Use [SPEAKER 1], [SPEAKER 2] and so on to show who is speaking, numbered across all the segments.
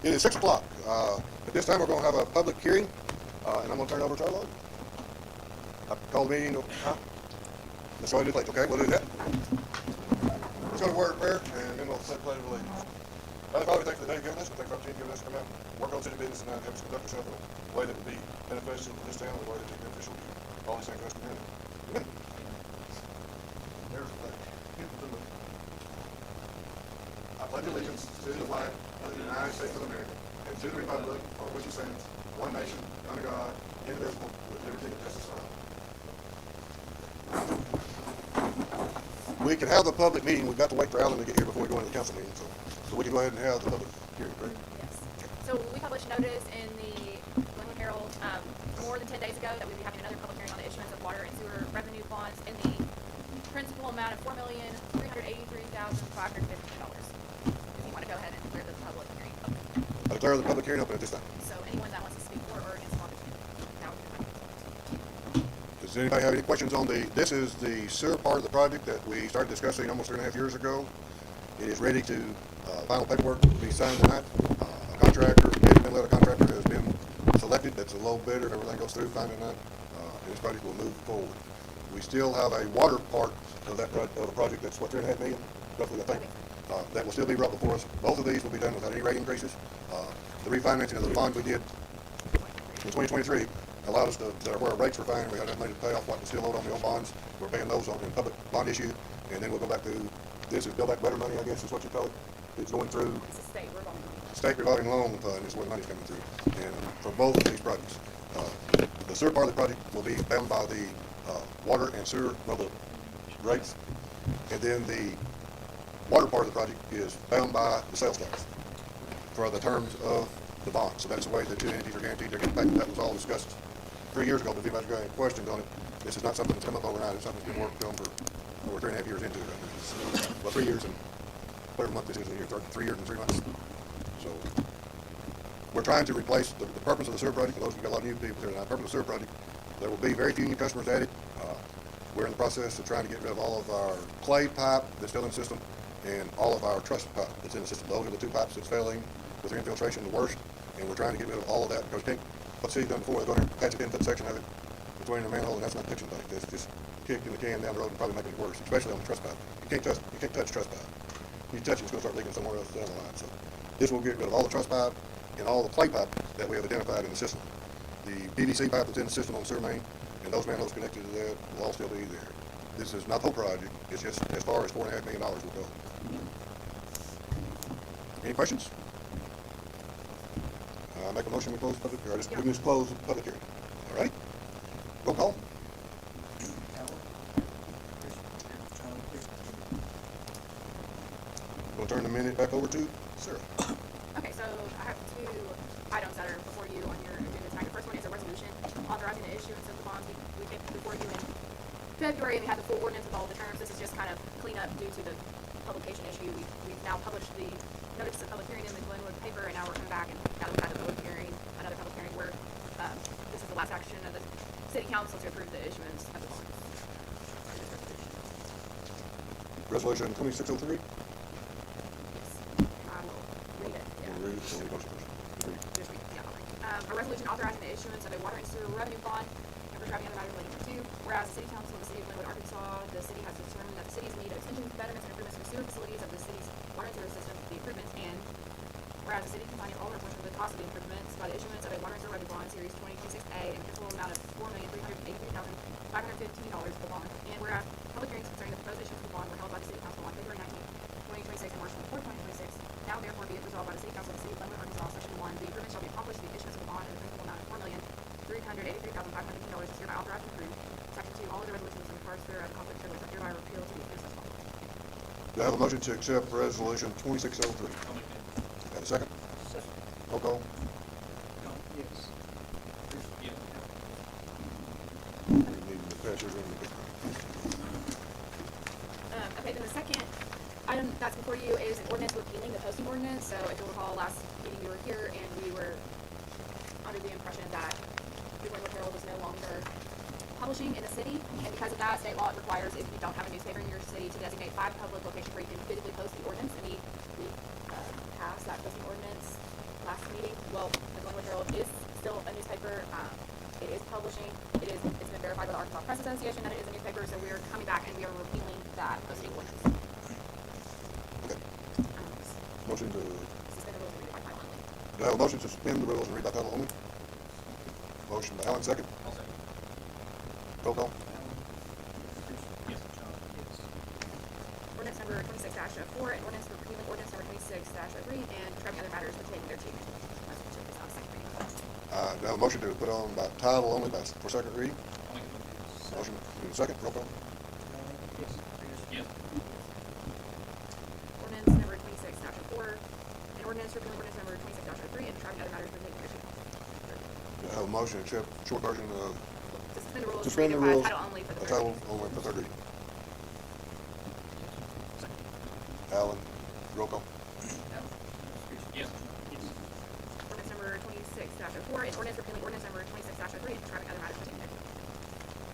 [SPEAKER 1] It is 6 o'clock. At this time, we're going to have a public hearing, and I'm going to turn it over to our Lord. I call the meeting. Let's go ahead and do it. Okay, we'll do that. Let's go to word of prayer, and then we'll say the pledge of allegiance. Father, thanks for the day you've given us, and thanks for the opportunity you've given us to come out and work on city business and have us conduct ourselves in a way that would be beneficial to this town, and a way that would be beneficial to all these things in this community. Amen. There's the flag. I pledge allegiance to the flag of the United States of America and to the republic for which it stands, one nation, under God, indivisible, with liberty and justice for all. We can have the public meeting. We've got to wait for Alan to get here before we go into the council meeting. So we can go ahead and have the public hearing, correct?
[SPEAKER 2] Yes. So we published notice in the Glenwood Herald more than 10 days ago that we'd be having another public hearing on the issuance of water and sewer revenue bonds in the principal amount of $4,383,550. If you want to go ahead and declare the public hearing open.
[SPEAKER 1] I declare the public hearing open at this time.
[SPEAKER 2] So anyone that wants to speak for or against the now would be fine.
[SPEAKER 1] Does anybody have any questions on this is the sewer part of the project that we started discussing almost 3.5 years ago. It is ready to, final paperwork to be signed tonight. A contractor, independent contractor has been selected. That's a low bidder. If everything goes through fine tonight, and this project will move forward. We still have a water part of that of the project that's what, $3.5 million, roughly, I think. That will still be brought before us. Both of these will be done without any rate increases. The refinancing of the bonds we did in 2023 allowed us to, where our rates were fine, we had enough money to pay off what was still owed on the old bonds. We're paying those on in public bond issue, and then we'll go back to, this is Build Back Better money, I guess is what you call it. It's going through
[SPEAKER 2] It's a
[SPEAKER 1] state revolving loan fund is where the money's coming through. And for both of these projects, the sewer part of the project will be bound by the water and sewer mobile rates, and then the water part of the project is bound by the sales tax for the terms of the bond. So that's the way the two entities are guaranteed they're getting paid. That was all discussed 3 years ago, but if anybody's got any questions on it, this is not something that's come up overnight. It's something that's been worked on for over 3.5 years into it. Well, 3 years and whatever month this is, 3 years and 3 months. So we're trying to replace the purpose of the sewer project. For those of you got a lot of new people here tonight, the purpose of the sewer project, there will be very few new customers added. We're in the process of trying to get rid of all of our clay pipe that's still in the system and all of our truss pipe that's in the system. Those are the two pipes that's failing with their infiltration the worst, and we're trying to get rid of all of that because you can't, what the city's done before, they go in and patch it in, put a section of it between the manhole, and that's not fixing things. That's just kicking the can down the road and probably making it worse, especially on the truss pipe. You can't touch truss pipe. You touch it, it's going to start leaking somewhere else down the line. So this will get rid of all the truss pipe and all the clay pipe that we have identified in the system. The PVC pipe that's in the system on the sewer main and those manholes connected to that will all still be there. This is not the whole project. It's just as far as $4.5 million will go. Any questions? Make a motion we close the public hearing. We just close the public hearing. All right? Roll call. We'll turn the minute back over to Sarah.
[SPEAKER 2] Okay, so I have 2 items that are before you on your agenda tonight. The first one is a resolution authorizing the issuance of the bonds we came before you in February, and we had the full ordinance with all the terms. This is just kind of cleanup due to the publication issue. We've now published the notice of public hearing in the Glenwood paper, and now we're coming back and now we've had a public hearing, another public hearing where this is the last action of the city council to approve the issuance of the bonds.
[SPEAKER 1] Resolution 2603.
[SPEAKER 2] I will read it. Yeah.
[SPEAKER 1] We'll read it.
[SPEAKER 2] Just read it. Yeah. A resolution authorizing the issuance of a water and sewer revenue bond and prescribing other matters relating to. Whereas the City Council of the City of Glenwood, Arkansas, the city has determined that the city's need of extensions, betterments, and improvements to the sewer facilities of the city's water and sewer system, the improvements, and whereas the city can finance all or a portion of the cost of the improvements by the issuance of a water and sewer revenue bond, Series 2026A, in a principal amount of $4,383,550 for the bond. And whereas public hearings concerning the proposed issuance of the bond were held by the City Council on February 19, 2026 and March 24, 2026, now therefore be it resolved by the City Council of the City of Glenwood, Arkansas, Section 1, the improvement shall be accomplished through the issuance of the bond in the principal amount of $4,383,550 is hereby authorized and approved. Section 2, all other resolutions and parts thereof conflict herewith are hereby repealed to the effect as follows.
[SPEAKER 1] Do I have a motion to accept resolution 2603? Have a second?
[SPEAKER 3] Second.
[SPEAKER 1] Roll call.
[SPEAKER 3] Yes.
[SPEAKER 2] Okay, then the second item that's before you is an ordinance repealing the posting ordinance. So if you'll recall, last meeting you were here and we were under the impression that the Glenwood Herald was no longer publishing in the city, and because of that, state law requires, if you don't have a newspaper in your city, to designate 5 public locations where you can physically post the ordinance, and we passed that posting ordinance last meeting, well, the Glenwood Herald is still a newspaper. It is publishing. It's been verified by the Arkansas Press Association that it is a newspaper, so we are coming back and we are repealing that posting ordinance.
[SPEAKER 1] Okay. Motion to,
[SPEAKER 2] Suspend the rules and read it by title only.
[SPEAKER 1] do I have a motion to suspend the rules and read by title only? Motion by Allen, second.
[SPEAKER 3] I'll second.
[SPEAKER 1] Roll call.
[SPEAKER 3] Yes. John? Yes.
[SPEAKER 2] Ordinance number 26-4, and ordinance repealing ordinance number 26-3, and describing other matters pertaining thereto. That's what it's on second reading.
[SPEAKER 1] Do I have a motion to put on by title only for second reading?
[SPEAKER 3] I'll make a motion.
[SPEAKER 1] Motion, second, roll call.
[SPEAKER 3] Yes. Yes.
[SPEAKER 2] Ordinance number 26-4, and ordinance repealing ordinance number 26-3, and describing other matters pertaining thereto.
[SPEAKER 1] Do I have a motion to accept short version of
[SPEAKER 2] To suspend the rules and
[SPEAKER 1] suspend
[SPEAKER 2] read
[SPEAKER 1] the
[SPEAKER 2] it by
[SPEAKER 1] rules?
[SPEAKER 2] title only for the
[SPEAKER 1] by
[SPEAKER 2] third
[SPEAKER 1] title
[SPEAKER 2] reading.
[SPEAKER 1] only for third reading. Allen, roll call.
[SPEAKER 3] Yes.
[SPEAKER 2] Ordinance number 26-4, and ordinance repealing ordinance number 26-3, and describing other matters pertaining thereto.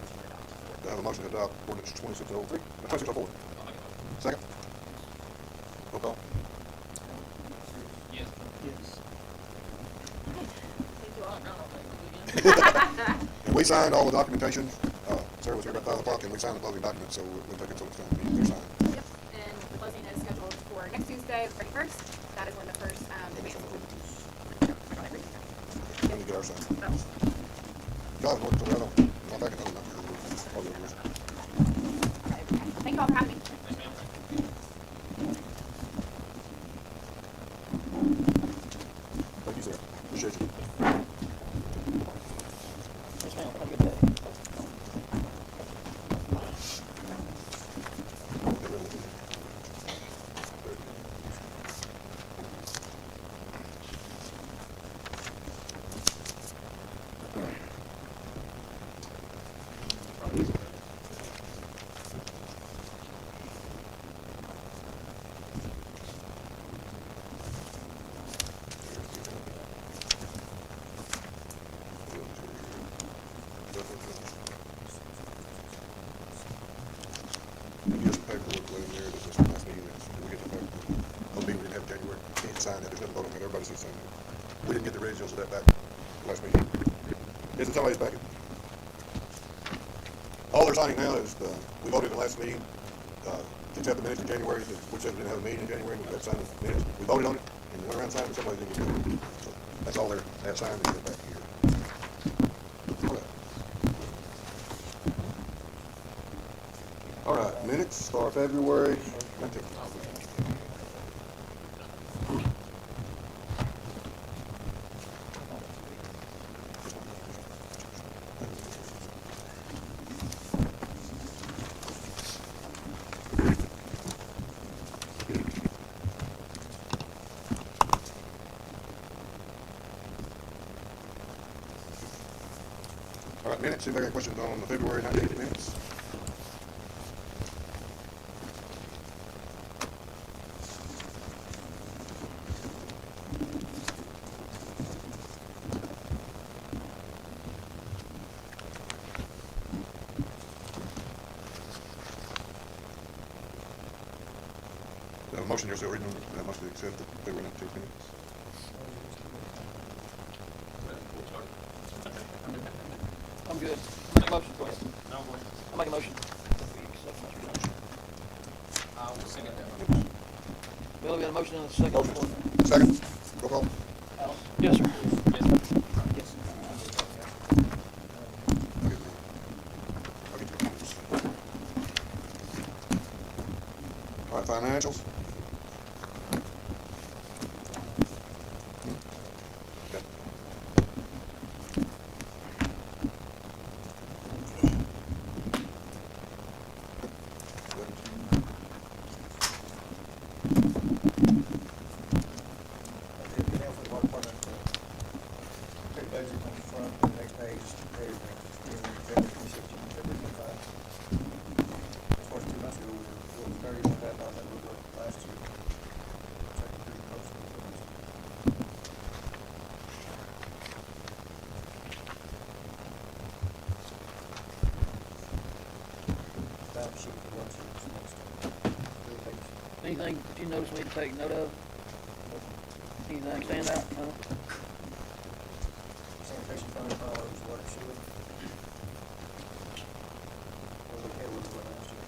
[SPEAKER 2] Motion to adopt.
[SPEAKER 1] Do I have a motion to adopt ordinance 2603, 2604?
[SPEAKER 3] I'll make a motion.
[SPEAKER 1] Second? Roll call.
[SPEAKER 3] Yes. Yes.
[SPEAKER 2] Thank you all.
[SPEAKER 1] And we signed all the documentation. Sarah was here about 5 o'clock, and we signed the closing documents, so we'll take it so it's done. They're signed.
[SPEAKER 2] Yep, and the closing is scheduled for next Tuesday, the 31st. That is when the first advance will be.
[SPEAKER 1] Let me get our sign.
[SPEAKER 2] Oh.
[SPEAKER 1] God, look, so I don't, I'm back in the all the others.
[SPEAKER 2] Thank you all for having me.
[SPEAKER 3] Thanks, ma'am.
[SPEAKER 1] Thank you, sir. Appreciate you.
[SPEAKER 4] Yes, ma'am. Have a good day.
[SPEAKER 1] Here's the paperwork in there, this is last meeting, we get the paperwork. Oh, we didn't have January, can't sign that, there's nothing voting, but everybody sees sign it. We didn't get the originals of that back last meeting. It's in somebody's packet. All they're signing now is, we voted in the last meeting, to accept the minutes in January, which said we didn't have a meeting in January, we got to sign the minutes. We voted on it, and went around signing, but somebody didn't get it. So that's all they're, that signed, is back here. All right, minutes for February 19th. All right, minutes, anybody got questions on the February 19th minutes? Motion, you're still reading them, that must be accepted, February 19th minutes.
[SPEAKER 4] I'm good. Make a motion, go ahead.
[SPEAKER 3] No, go ahead.
[SPEAKER 4] I'll make a motion.
[SPEAKER 3] I will second that.
[SPEAKER 4] Billy, we got a motion and a second.
[SPEAKER 1] Motion. Second, roll call.
[SPEAKER 4] Yes, sir.
[SPEAKER 3] Yes.
[SPEAKER 4] Yes.
[SPEAKER 1] I'll get you. All right, financials. Okay.
[SPEAKER 5] For the water department, their budget on the front, the next page, everything, February 2016, February 25. As far as 2 months ago, we were very on that, that we were last year. Checking pretty close to the numbers. Balance sheet for 1 sheet, small stuff. 3 pages.
[SPEAKER 4] Anything that you notice we need to take note of? Anything stand out? No?
[SPEAKER 5] Sanitation fund, dollars, water sewer. Well, we had one last year.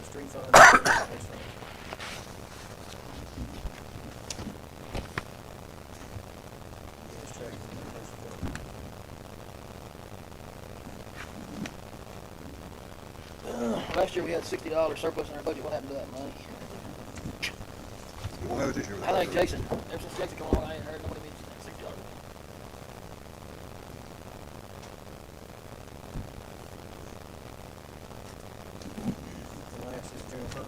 [SPEAKER 5] Street fund. Police fund. Gas check, police fund.
[SPEAKER 4] Last year we had $60 surplus in our budget. What happened to that money?
[SPEAKER 1] We won't have it this year.
[SPEAKER 4] I think Jason, ever since Jason come along, I ain't heard nobody mention that $60.
[SPEAKER 5] The last is general fund.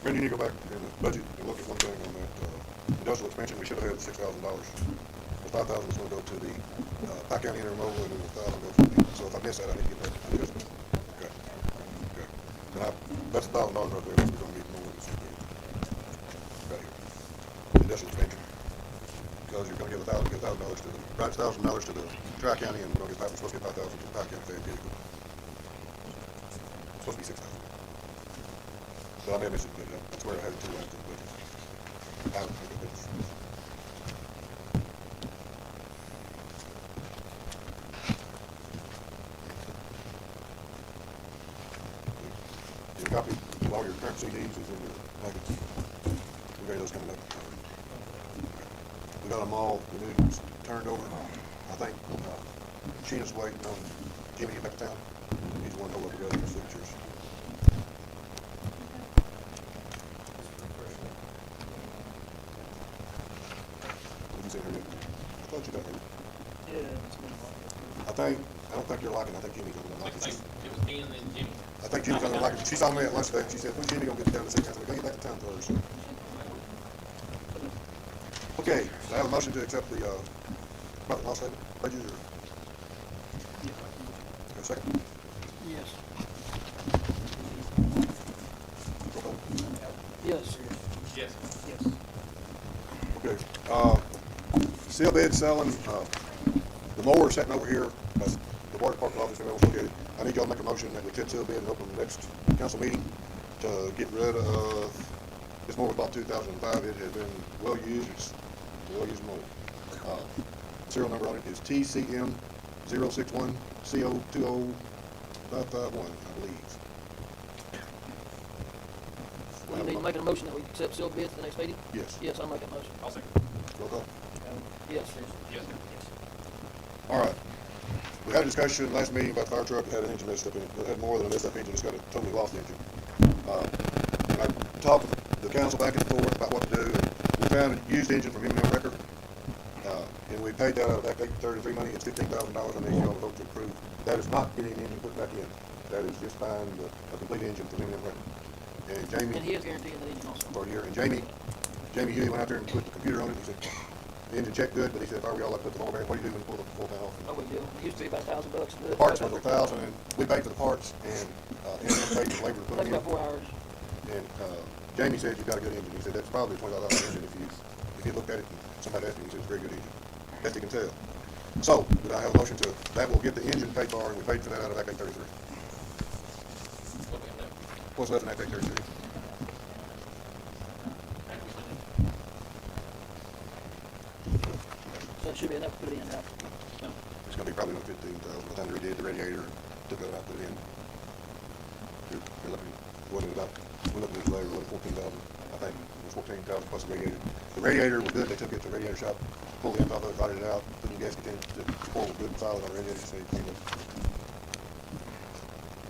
[SPEAKER 1] Brandon, you need to go back in the budget and look at one thing on that, industrial expansion, we should have had $6,000. The 5,000 was gonna go to the, Pike County Intermodal, and then the 1,000 goes to the, so if I miss that, I need to get that adjustment. Okay, okay. And that's $1,000 right there, that's gonna be more than this. Right here. Industrial expansion. Because you're gonna give $1,000 to the, right, $1,000 to the Tri-County, and we're supposed to get 5,000 to the Pike County Fair vehicle. It's supposed to be 6,000. So I may have missed it, but that's where I had it two lines in the budget. I don't think it is. Your copy of all your current CDs is in your packets. We got those coming up. We got them all, the new ones turned over. I think, Sheena's waiting on Jimmy to get back to town. He's one to look at the other signatures. What you say, Harry? I thought you got Harry.
[SPEAKER 4] Yeah, it's been a while.
[SPEAKER 1] I don't think you're liking it. I think Jimmy's gonna like it.
[SPEAKER 3] It was Ben and Jimmy.
[SPEAKER 1] I think Jimmy's gonna like it. She saw me at lunch today, and she said, when's Jimmy gonna get down to six? I said, we gotta get back to town first. Okay, do I have a motion to accept the, profit and loss statement, budget, or? A second?
[SPEAKER 4] Yes.
[SPEAKER 1] Roll call.
[SPEAKER 4] Yes.
[SPEAKER 3] Yes.
[SPEAKER 4] Yes.
[SPEAKER 1] Okay, seal bid selling, the mower sitting over here, the water department office, everyone look at it. I need y'all to make a motion that we accept seal bid and open the next council meeting to get rid of, this mower was bought 2005, it has been well used, it's a well used mower. Serial number on it is TCM 061 CO 20551, I believe.
[SPEAKER 4] We need to make a motion that we accept sealed bids for the next meeting?
[SPEAKER 1] Yes.
[SPEAKER 4] Yes, I'll make that motion.
[SPEAKER 3] I'll second.
[SPEAKER 1] Roll call.
[SPEAKER 4] Yes.
[SPEAKER 3] Yes.
[SPEAKER 1] All right. We had a discussion last meeting about the fire truck that had an engine messed up in it. It had more than a messed up engine, it's got a totally lost engine. I talked to the council back and forth about what to do, and we found a used engine from M&M Record, and we paid that out of Act 833 money. It's $15,000. I need y'all to vote to approve. That is not getting the engine put back in. That is just buying a complete engine from M&M Record. And Jamie,
[SPEAKER 4] And he is guaranteeing that engine also.
[SPEAKER 1] for a year, and Jamie Huey went out there and put the computer on it. He said, the engine checked good, but he said, if I were y'all, I'd put the motor in. What do you do when you pull the full thing off?
[SPEAKER 4] No big deal. It used to be about $1,000 to do it.
[SPEAKER 1] The parts was $1,000, and we paid for the parts, and M&M paid for labor to put
[SPEAKER 4] Takes
[SPEAKER 1] them in.
[SPEAKER 4] about 4 hours.
[SPEAKER 1] And Jamie said, you've got a good engine. He said, that's probably a $20 engine if you looked at it and somebody asked me, he said, it's a very good engine. Best you can tell. So, did I have a motion to, that will get the engine paid for, and we paid for that out of Act 833.
[SPEAKER 3] Okay, no.
[SPEAKER 1] What's left in Act 833?
[SPEAKER 4] So it should be enough to put it in now.
[SPEAKER 3] No.
[SPEAKER 1] It's gonna be probably about 15,000 by the time we redid the radiator, took that out, put it in. You're looking, we're looking at today, we're looking at 14,000, I think, it was 14,000 plus the radiator. The radiator was good, they took it to the radiator shop, pulled the end off of it, rotted it out, put the gasket in, the oil was good and solid on the radiator, so it cleaned up.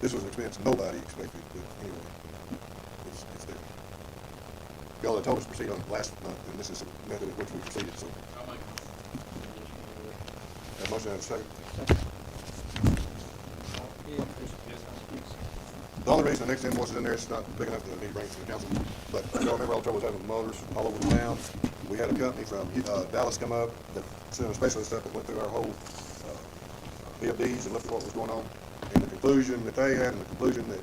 [SPEAKER 1] This was an expense nobody expected, but anyway, it's there. Y'all had told us to proceed on last month, and this is the method in which we proceeded, so.
[SPEAKER 3] I'll make it.
[SPEAKER 1] Have a motion and a second. The only reason the next invoice is in there, it's not big enough to need to bring it to the council, but y'all remember all the trouble was having with motors all over the town. We had a company from Dallas come up that sent a specialist up that went through our whole VFDs and looked at what was going on. And the conclusion that they had, and the conclusion that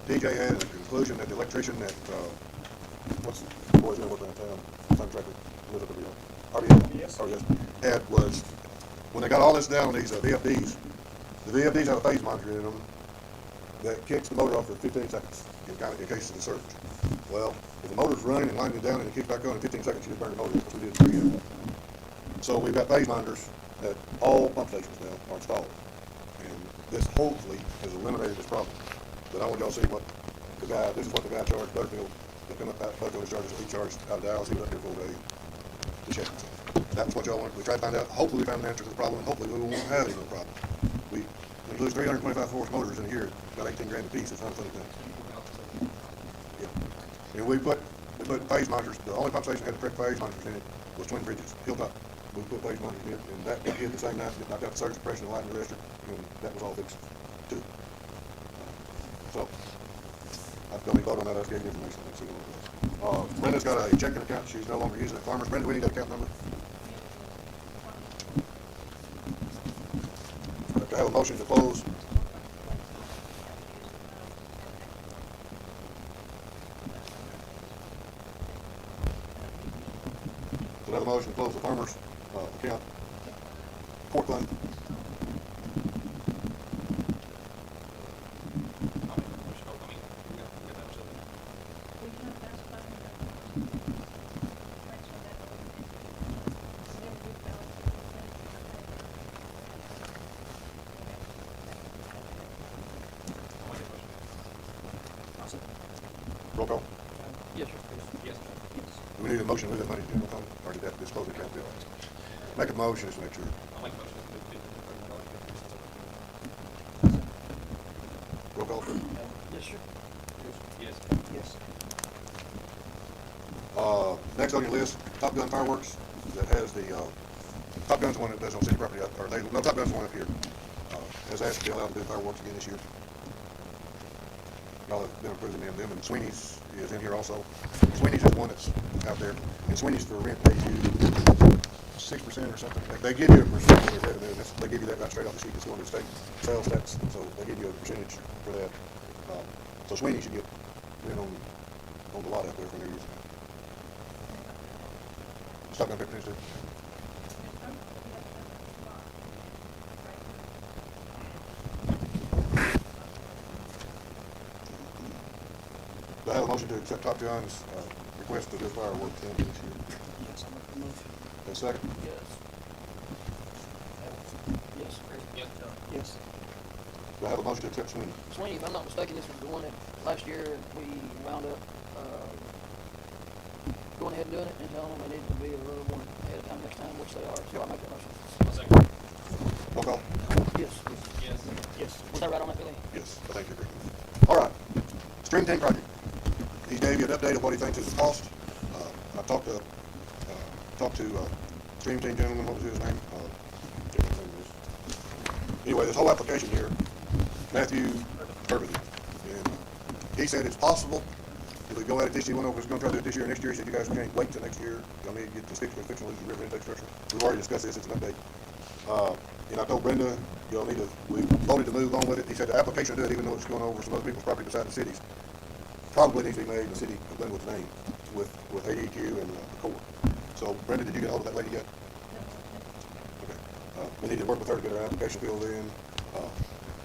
[SPEAKER 1] DJ had, and the conclusion that the electrician that, what's the boy's name working in town, contractor, lives up there, RDS, had was, when they got all this down on these VFDs, the VFDs have a phase monitor in them that kicks the motor off for 15 seconds in case of the surge. Well, if the motor's running and lining it down and it kicks back on in 15 seconds, you just burn the motor, which we did 3 years. So we've got phase monitors at all pump stations now are installed. And this hopefully has eliminated this problem. But I want y'all to see what the guy, this is what the guy charged Butterfield. They come up out Butterfield charges what he charged out of Dallas. He was up here for a day to check. That was what y'all wanted. We tried to find out. Hopefully we found an answer to the problem, and hopefully we won't have any more problem. We lose 325 horse motors in a year, about 18 grand a piece. It's not a funny thing. Yeah. And we put phase monitors. The only pump station that had the correct phase monitors in it was Twin Bridges, Hilltop. We put phase monitors in it, and that got hit the same night. It knocked out the surge suppression, the light and the register, and that was all fixed too. So I don't need to vote on that. I just gave you information. Let's see what it was. Brenda's got a checking account. She's no longer using it. Farmers, Brenda, we need that account number. I have a motion to close. So I have a motion to close the farmers account. Court fund. Roll call.
[SPEAKER 4] Yes, sir.
[SPEAKER 3] Yes.
[SPEAKER 1] Do we need a motion to move that money to general fund, or did that dispose of the account bill? Make a motion just to make sure.
[SPEAKER 3] I'll make a motion to move $50,000.
[SPEAKER 1] Roll call.
[SPEAKER 4] Yes, sir.
[SPEAKER 3] Yes.
[SPEAKER 4] Yes.
[SPEAKER 1] Next on your list, Top Gun Fireworks, that has the, Top Gun's the one that does on city property, no, Top Gun's the one up here. Has asked to be allowed to do fireworks again this year. Y'all have been approving them, and Sweeney's is in here also. Sweeney's is the one that's out there, and Sweeney's for rent pays you 6% or something. They give you a percentage of their revenue, and they give you that right straight off the sheet. It's going to the state sales tax, so they give you a percentage for that. So Sweeney should get in on the lot out there from their use. Stop and pick things too. Do I have a motion to accept Top Gun's request to do fireworks in this year?
[SPEAKER 4] Yes, I make the motion.
[SPEAKER 1] A second?
[SPEAKER 4] Yes. Yes.
[SPEAKER 3] Yes.
[SPEAKER 4] Yes.
[SPEAKER 1] Do I have a motion to accept Sweeney?
[SPEAKER 4] Sweeney, if I'm not mistaken, this was the one that last year we wound up, going ahead and doing it and telling them they needed to be a little more ahead of time next time, which they are, so I make that motion.
[SPEAKER 3] I'll second.
[SPEAKER 1] Roll call.
[SPEAKER 4] Yes.
[SPEAKER 3] Yes.
[SPEAKER 4] Yes. Was that right on that, Billy?
[SPEAKER 1] Yes, I think you agree. All right, Stream Tank project. He gave you an update of what he thinks is the cost. I talked to Stream Tank gentleman, what was his name? Can't remember his name is. Anyway, this whole application here, Matthew Turbidge, and he said it's possible if we go at it this year. We're going to try to do it this year and next year. He said you guys can't wait till next year. Y'all need to get this fixed. We're fixing to lose the river intake structure. We've already discussed this. It's an update. And I told Brenda, y'all need to, we voted to move on with it. He said the application to do it, even though it's going over some other people's property beside the cities, probably needs to be made in the city of Glenwood's name with AEQ and the Corps. So Brenda, did you get hold of that lady yet? Okay. We need to work with her to get our application filled in.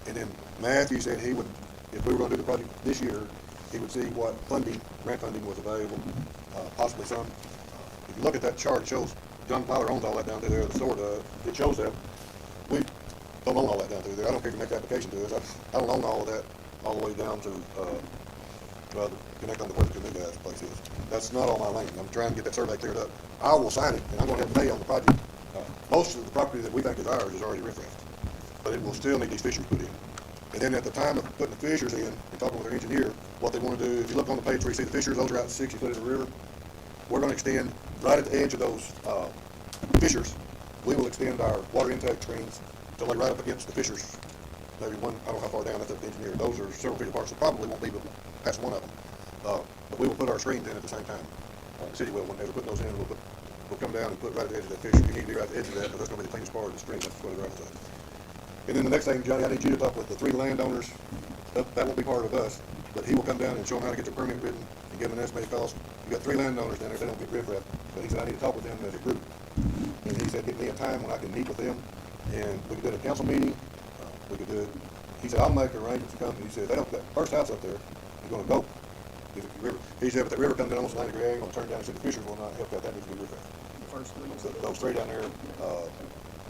[SPEAKER 1] And then Matthew said he would, if we were going to do the project this year, he would see what funding, grant funding was available, possibly some. If you look at that chart, it shows John Fowler owns all that down through there, the store does. It shows that we don't own all that down through there. I don't care if you make the application to us. I don't own all of that all the way down to connect on to where the new guy's place is. That's not on my lane. I'm trying to get that survey cleared up. I will sign it, and I'm going to have to pay on the project. Most of the property that we think is ours is already riffraffed, but it will still need these fissures put in. And then at the time of putting the fissures in and talking with our engineer, what they want to do, if you look on the page where you see the fissures, those are out 60 foot of the river. We're going to extend right at the edge of those fissures we will extend our water intake screens till they right up against the fissures. Maybe one, I don't know how far down, that's up to the engineer. Those are several feet apart, so probably won't be but past one of them. But we will put our screens in at the same time. The city will, whenever we put those in, we'll come down and put right at the edge of that fissure. You need to be right at the edge of that, but that's gonna be the cleanest part of the stream, that's where the gravel's at. And then the next thing, Johnny, I need you to talk with the 3 landowners. That won't be part of us, but he will come down and show them how to get their permit written and give them an estimated cost. You got 3 landowners down there, they don't get riffraff, but he said I need to talk with them as a group. And he said, get me a time when I can meet with them, and we could do it at a council meeting, we could do it, he said, I'll make arrangements to come, he said, they don't, that first house up there is gonna go. If the river, he said, if the river comes in almost 90 degrees, gonna turn down, he said, the fishers will not help that, that needs to be riffraff.
[SPEAKER 4] First,
[SPEAKER 1] So those 3 down there,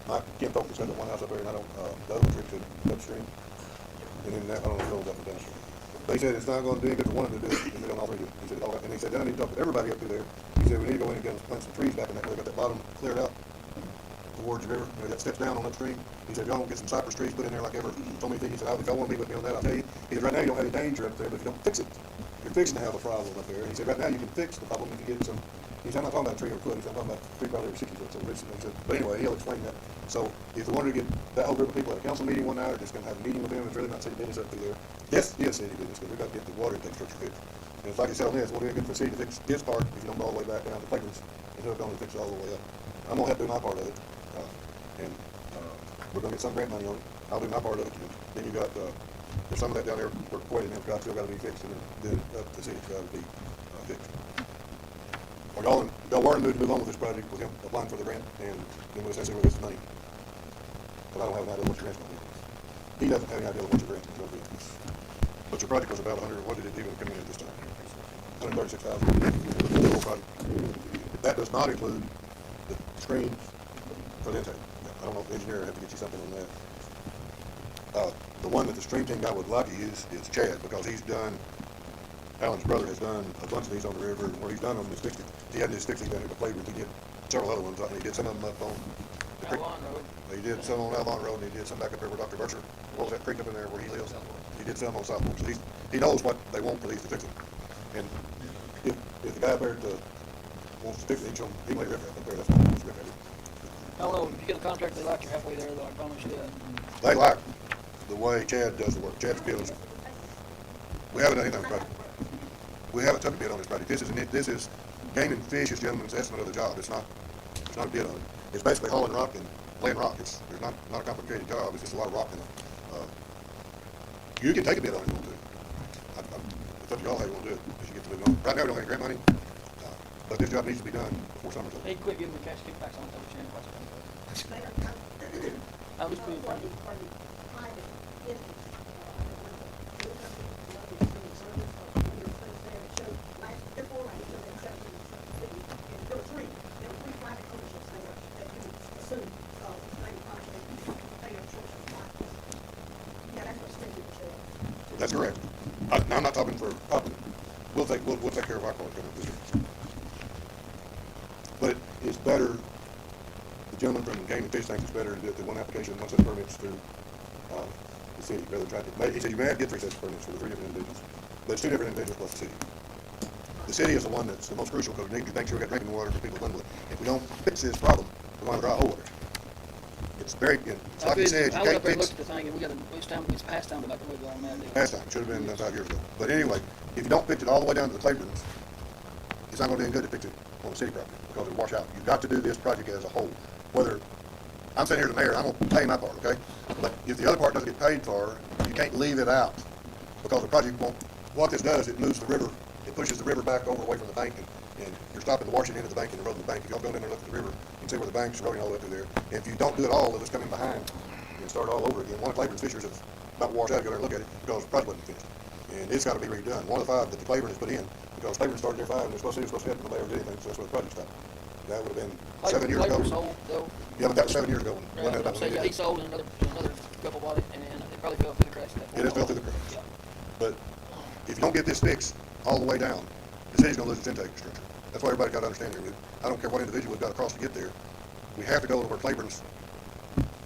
[SPEAKER 1] Mike, Kim Token said that one house up there, and I don't, the other trick to upstream. And then that, I don't know if it goes up and downstream. But he said it's not gonna do any good for one of them to do it, if they don't all 3 do it. He said, and he said, then I need to talk to everybody up through there. He said, we need to go in and get plant some trees back in that, where they got that bottom cleared out towards the river, you know, that steps down on upstream. He said, y'all don't get some cypress trees put in there like ever told me. He said, if y'all wanna meet with me on that, I'll tell you. He said, right now you don't have any danger up there, but if you don't fix it, you're fixing to have a problem up there. And he said, right now you can fix the problem if you get some. He said, I'm not talking about a tree or foot, he said, I'm talking about a tree probably over 60 foot, so originally. He said, but anyway, he'll explain that. So if we wanted to get that whole group of people at a council meeting one night, or just gonna have a meeting with them, it's really not city business up through there. Yes, it is city business, because we got to get the water intake structure fixed. And it's like you said on this, well, it'd be good for the city to fix his part, if you don't go all the way back down to Playman's, and he'll go and fix it all the way up. I'm gonna have to do my part of it, and we're gonna get some grant money on it. I'll do my part of it. Then you got, there's some of that down there, we're waiting, it's still gotta be fixed, and then up to the city, it's gotta be fixed. Or y'all were in the mood to move on with this project with him applying for the grant, and then we'll essentially release the money. But I don't have an idea what your grant's gonna be. He doesn't have any idea what your grant's gonna be. But your project was about 100, what did it even come in at this time? 136,000. The whole project. That does not include the screens for the intake. I don't know if the engineer had to get you something on that. The one that the stream team guy would like to use is Chad, because he's done, Alan's brother has done a bunch of these on the river, and where he's done them is fixed it. He had his fixing down at the playground. He did several other ones, and he did some of them up on the creek.
[SPEAKER 4] Alon Road.
[SPEAKER 1] He did some on Alvon Road, and he did some back up there where Dr. Bircher, what was that creek up in there where he lives? He did some on South Fork. So he knows what they want for these to fix it. And if the guy up there wants to fix it, he may rip it up there, that's what he wants to rip it.
[SPEAKER 4] I don't know, if you get a contract they like, you're halfway there, though, I promise you that.
[SPEAKER 1] They like the way Chad does the work. Chad feels, we haven't done anything on this project. We haven't took a bid on this project. This is Game and Fish's gentleman's estimate of the job. It's not a bid on it. It's basically hauling rock and laying rock. There's not a complicated job. It's just a lot of rock in it. You can take a bid on it if you want to. It's up to y'all how you want to do it as you get to move on. Right now we don't have any grant money, but this job needs to be done before summer's over.
[SPEAKER 4] Hey, quit giving me cash kickbacks on the chair. I was being funny.
[SPEAKER 1] That's correct. Now I'm not talking for Upland. We'll take care of our part. But it's better. The gentleman from Game and Fish thinks it's better to do it than one application, one set of permits through the city rather than try to. He said you may have to get 3 sets of permits for the 3 different individuals, but it's 2 different individuals plus the city. The city is the one that's the most crucial because we need to make sure we got drinking water for people to live with. If we don't fix this problem, we're going to dry hole water. It's very, it's like you said, you
[SPEAKER 4] I went
[SPEAKER 1] can't
[SPEAKER 4] up there and
[SPEAKER 1] fix.
[SPEAKER 4] looked at the thing, and it's past time to back the wood on that.
[SPEAKER 1] Past time, should have been done 5 years ago. But anyway, if you don't fix it all the way down to the playgrounds, it's not gonna do any good to fix it on the city property, because it'll wash out. You've got to do this project as a whole. Whether, I'm sitting here as the mayor, I'm gonna pay my part, okay? But if the other part doesn't get paid for, you can't leave it out, because the project won't, what this does, it moves the river, it pushes the river back over away from the bank, and you're stopping the washing into the bank and eroding the bank. If y'all go in there and look at the river, you can see where the bank's eroding all the way through there. And if you don't do it all, it'll just coming behind and start all over again. One of Claiborne's fishers is about to wash out, go there and look at it, because the project wasn't finished. And it's gotta be redone. One of the 5 that the Claiborne has put in, because Claiborne started their 5, and they're supposed to help, and nobody ever did anything, so that's where the project stopped. That would have been 7 years ago.
[SPEAKER 4] Sold, though.
[SPEAKER 1] Yeah, but that was 7 years ago. Wasn't that about
[SPEAKER 4] So,
[SPEAKER 1] when
[SPEAKER 4] yeah,
[SPEAKER 1] they
[SPEAKER 4] he
[SPEAKER 1] did it?
[SPEAKER 4] sold and another couple bought it, and then it probably fell through the cracks.
[SPEAKER 1] It has fell through the cracks.
[SPEAKER 4] Yeah.
[SPEAKER 1] But if you don't get this fixed all the way down, the city's gonna lose its intake structure. That's why everybody got to understand here. I don't care what individual we've got across to get there. We have to go to where Claiborne's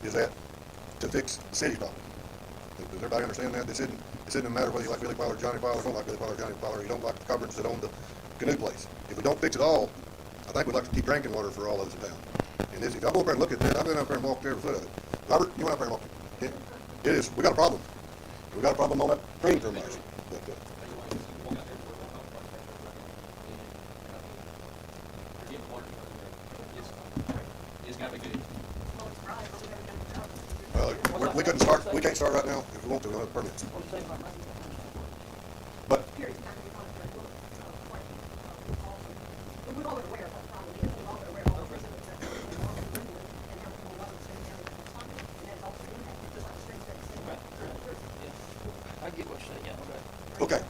[SPEAKER 1] is at to fix the city's problem. Does everybody understand that? This isn't a matter whether you like Billy Fowler or Johnny Fowler, don't like Billy Fowler or Johnny Fowler, or you don't like the Coburns that own the canoe place. If we don't fix it all, I think we'd like to keep drinking water for all of us in town. And this, I'll go up there and look at that. I've been up there and walked every foot of it. Robert, you went up there and walked it. It is, we got a problem. We got a problem on that green termination. But,
[SPEAKER 3] It's gotta be good.
[SPEAKER 1] we couldn't start, we can't start right now. If we want to, we'll have permits.
[SPEAKER 4] What do you think about that?
[SPEAKER 1] But
[SPEAKER 2] We've all been aware of what the problem is. We've all been aware of all the residents that are involved in Greenwood and how people love it, and that's also impacted, just like street fix.
[SPEAKER 4] Right, yeah. I get what you're saying, yeah, okay.
[SPEAKER 1] okay.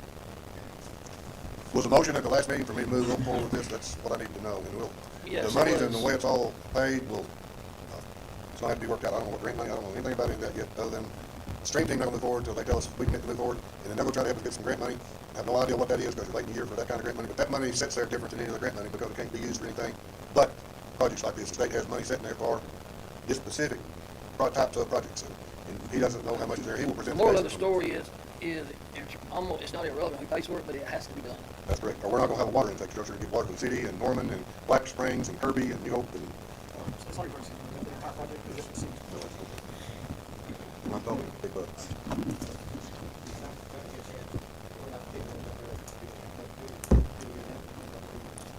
[SPEAKER 1] Was a motion at the last meeting for me to move on forward with this? That's what I need to know. And we'll,
[SPEAKER 4] Yes,
[SPEAKER 1] the money's
[SPEAKER 4] it
[SPEAKER 1] and the
[SPEAKER 4] was.
[SPEAKER 1] way it's all paid will, it's gonna have to be worked out. I don't know what grant money, I don't know anything about any of that yet, other than the stream team not gonna move forward until they tell us we can move forward. And then they're gonna try to help us get some grant money. I have no idea what that is because it's late in the year for that kind of grant money, but that money sits there different than any other grant money because it can't be used for anything. But projects like this, the state has money sitting there for this specific types of projects. And he doesn't know how much is there. He will present.
[SPEAKER 4] The moral of the
[SPEAKER 1] case.
[SPEAKER 4] story is it's almost, it's not irrelevant who pays for it, but it has to be done.
[SPEAKER 1] That's correct. Or we're not gonna have a water infrastructure to get water to the city and Norman and Black Springs and Kirby and New Hope and,
[SPEAKER 5] It's not emergency, the entire project is just the city.
[SPEAKER 1] I'm talking big bucks.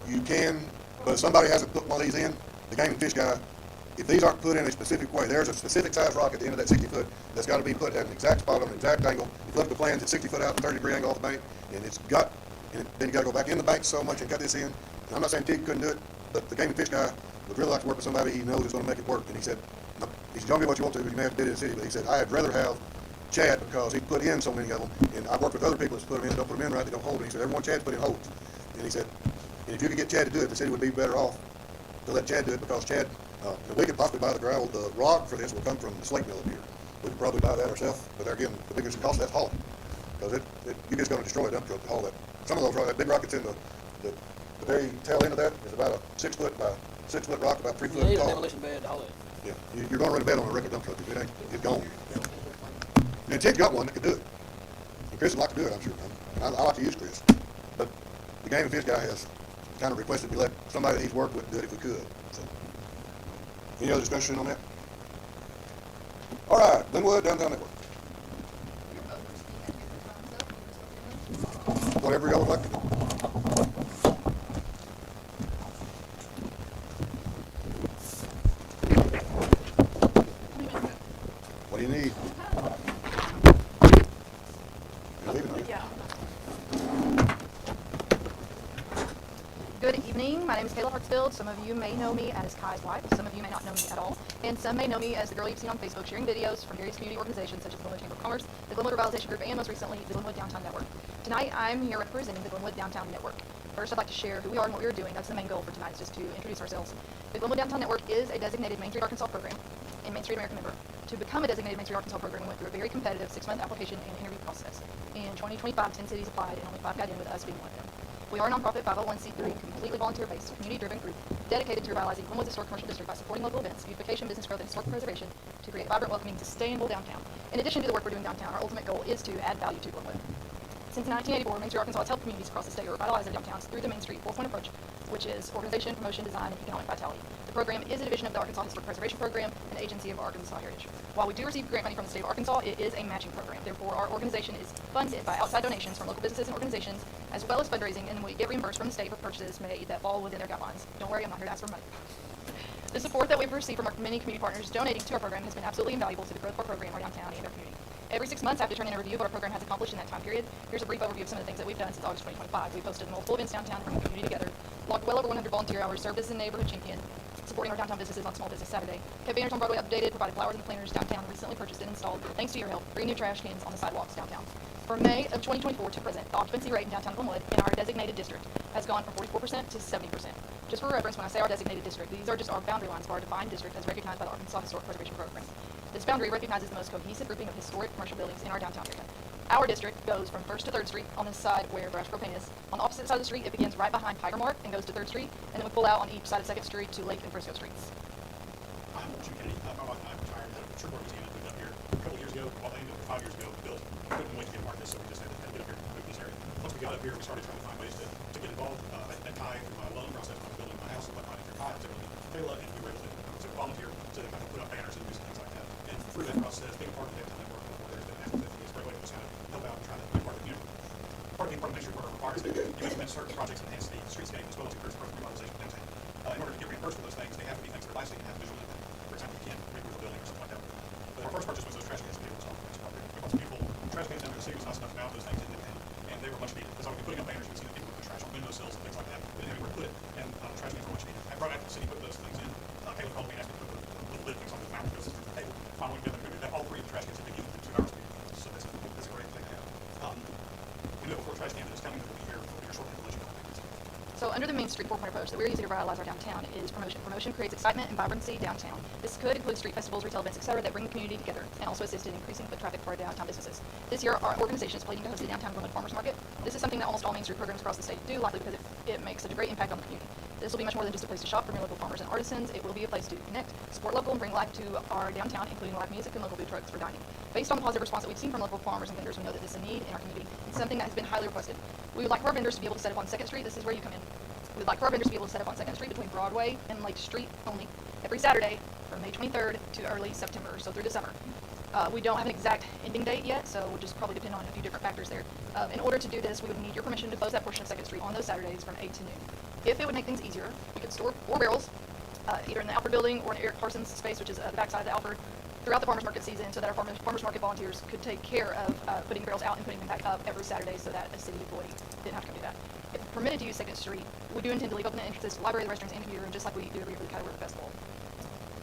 [SPEAKER 1] You can, but if somebody hasn't put one of these in, the game and fish guy, if these aren't put in a specific way, there's a specific size rock at the end of that 60 foot that's gotta be put at an exact spot on an exact angle. If you look at the plans, it's 60 foot out, 30-degree angle off the bank, and it's got, and then you gotta go back in the bank so much and cut this in. And I'm not saying Tig couldn't do it, but the game and fish guy would really like to work with somebody he knows is gonna make it work. And he said, no, he said, you don't get what you want to, but you may have to bid it in the city. But he said, I'd rather have Chad because he put in so many of them, and I've worked with other people that's put them in, don't put them in right, they don't hold it. He said, everyone Chad's put in holds. And he said, and if you could get Chad to do it, the city would be better off to let Chad do it because Chad, we could possibly buy the gravel, the rock for this will come from the slate mill up here. We could probably buy that ourselves, but again, the biggest cost of that's hauling. Because you're just gonna destroy a dump truck to haul that. Some of those rock, that big rock that's in the very tail end of that is about a 6 foot by 6 foot rock, about 3
[SPEAKER 4] You
[SPEAKER 1] foot
[SPEAKER 4] need a
[SPEAKER 1] tall.
[SPEAKER 4] demolition bed, all that.
[SPEAKER 1] Yeah, you're gonna run a bed on a regular dump truck if it ain't, it's gone. And Ted got one that could do it. And Chris would like to do it, I'm sure. And I like to use Chris. But the game and fish guy has kind of requested we let somebody that he's worked with do it if we could. So, any other discussion on that? All right, Glenwood Downtown Network. Whatever y'all would like to do. What do you need? You're leaving, aren't you?
[SPEAKER 6] Yeah. Good evening. My name is Kayla Hartsfield. Some of you may know me as Kai's wife. Some of you may not know me at all. And some may know me as the girl you've seen on Facebook sharing videos from various community organizations such as the Glenwood Chamber of Commerce, the Glenwood Revitalization Group, and most recently, the Glenwood Downtown Network. Tonight, I'm here representing the Glenwood Downtown Network. First, I'd like to share who we are and what we are doing. That's the main goal for tonight, is just to introduce ourselves. The Glenwood Downtown Network is a designated Main Street Arkansas program and Main Street America member. To become a designated Main Street Arkansas program, we went through a very competitive 6-month application and interview process. In 2025, 10 cities applied, and only 5 got in, with us being one of them. We are a nonprofit 501c3, completely volunteer-based, community-driven group dedicated to revitalizing Glenwood's historic commercial district by supporting local events, beautification, business growth, and historic preservation to create a vibrant, welcoming, sustainable downtown. In addition to the work we're doing downtown, our ultimate goal is to add value to Glenwood. Since 1984, Main Street Arkansas has helped communities across the state revitalize their downtowns through the Main Street 4-point approach, which is organization, promotion, design, and economic vitality. The program is a division of the Arkansas Historic Preservation Program, an agency of Arkansas Heritage. While we do receive grant money from the state of Arkansas, it is a matching program. Therefore, our organization is funded by outside donations from local businesses and organizations, as well as fundraising, and we get reimbursed from the state for purchases made that fall within their guidelines. Don't worry, I'm not here to ask for money. The support that we've received from our many community partners donating to our program has been absolutely invaluable to the growth of our program, our downtown, and our community. Every 6 months, I have to turn in a review of what our program has accomplished in that time period. Here's a brief overview of some of the things that we've done since August 2025. We've hosted multiple events downtown to bring the community together, logged well over 100 volunteer hours, served as a neighborhood champion, supporting our downtown businesses on Small Business Saturday, kept banners on Broadway updated, provided flowers and planters downtown, recently purchased and installed, thanks to your help, 3 new trash cans on the sidewalks downtown. From May of 2024 to present, the occupancy rate in downtown Glenwood in our designated district has gone from 44% to 70%. Just for reference, when I say our designated district, these are just our boundary lines for our defined district as recognized by the Arkansas Historic Preservation Program. This boundary recognizes the most cohesive grouping of historic commercial buildings in our downtown area. Our district goes from 1st to 3rd Street on the side where Brash Propane is. On the opposite side of the street, it begins right behind Tiger Mart and goes to 3rd Street, and then we pull out on each side of 2nd Street to Lake and Frisco Streets.
[SPEAKER 7] I'm Kenny. My wife and I retired at a Shreveport, Louisiana, moved up here a couple years ago. Well, they ended up 5 years ago, built. Couldn't wait to get Marcus, so we just had to get up here and move this area. Once we got up here, we started trying to find ways to get involved. At Kai, through my loan process, I was building my house, and whatnot. After Kai, I took Kayla and we were able to volunteer to kind of put up banners and do some things like that. And through that process, being part of the Downtown Network, there's been an active it's a great way to just kind of help out and try to be part of the community. Part of being part of the next year requires that you implement certain projects that enhance the streetscape as well as encourage further revitalization of downtown. In order to get reimbursed for those things, they have to be things that are lasting and have visual impact. For example, you can't remove a building or something like that. But our first purchase was those trash cans to be able to solve the problem. We bought some beautiful trash cans down there. The city was nice enough to mount those things in, and they were much needed. As I was putting up banners, you can see the people with the trash on windowsills and things like that. They didn't have anywhere to put it, and trash cans were much needed. Right after the city put those things in, Kayla called me and asked me to put the little lid things on the fountain goes to the table. Finally, we got them to do that. All three of the trash cans have been used in 2 hours. So that's a great thing to have. We know before trash can, it's coming to be here for your short collision.
[SPEAKER 6] So under the Main Street 4-point approach that we're using to revitalize our downtown is promotion. Promotion creates excitement and vibrancy downtown. This could include street festivals, retail events, etc. that bring the community together and also assist in increasing foot traffic for our downtown businesses. This year, our organization is planning to host the Downtown Glenwood Farmers Market. This is something that almost all Main Street programs across the state do, likely because it makes such a great impact on the community. This will be much more than just a place to shop from your local farmers and artisans. It will be a place to connect, support local, and bring life to our downtown, including live music and local food trucks for dining. Based on the positive response that we've seen from local farmers and vendors, we know that this is a need in our community and something that has been highly requested. We would like for our vendors to be able to set up on 2nd Street. This is where you come in. We would like for our vendors to be able to set up on 2nd Street between Broadway and Lake Street only every Saturday from May 23rd to early September, so through the summer. We don't have an exact ending date yet, so we'll just probably depend on a few different factors there. In order to do this, we would need your permission to close that portion of 2nd Street on those Saturdays from 8 to noon. If it would make things easier, we could store 4 barrels, either in the Alfred building or in Eric Parsons' space, which is the backside of the Alfred, throughout the farmers market season, so that our farmers market volunteers could take care of putting barrels out and putting them back up every Saturday, so that a city employee didn't have to come do that. If permitted to use 2nd Street, we do intend to leave open the entrances to the library, the restrooms, and computer room, just like we do every year for the Caddo River Festival.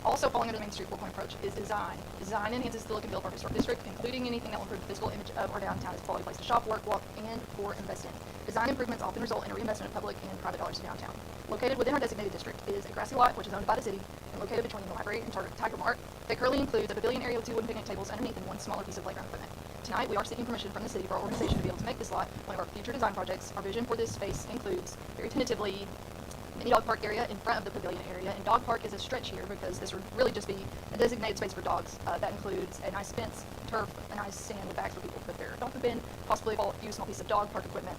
[SPEAKER 6] Also falling under the Main Street 4-point approach is design. Design enhances the look and feel of our historic district, including anything that will improve the physical image of our downtown as a quality place to shop, work, walk, and or invest in. Design improvements often result in a reinvestment of public and private dollars to downtown. Located within our designated district is a grassy lot, which is owned by the city, and located between the library and Tiger Mart, that currently includes a pavilion area with 2 wooden picnic tables underneath and 1 smaller piece of playground equipment. Tonight, we are seeking permission from the city for our organization to be able to make this lot one of our future design projects. Our vision for this space includes, very tentatively, mini dog park area in front of the pavilion area, and dog park is a stretch here because this would really just be a designated space for dogs. That includes a nice fence, turf, a nice stand with bags for people to put their dog poop in, possibly a few small pieces of dog park equipment.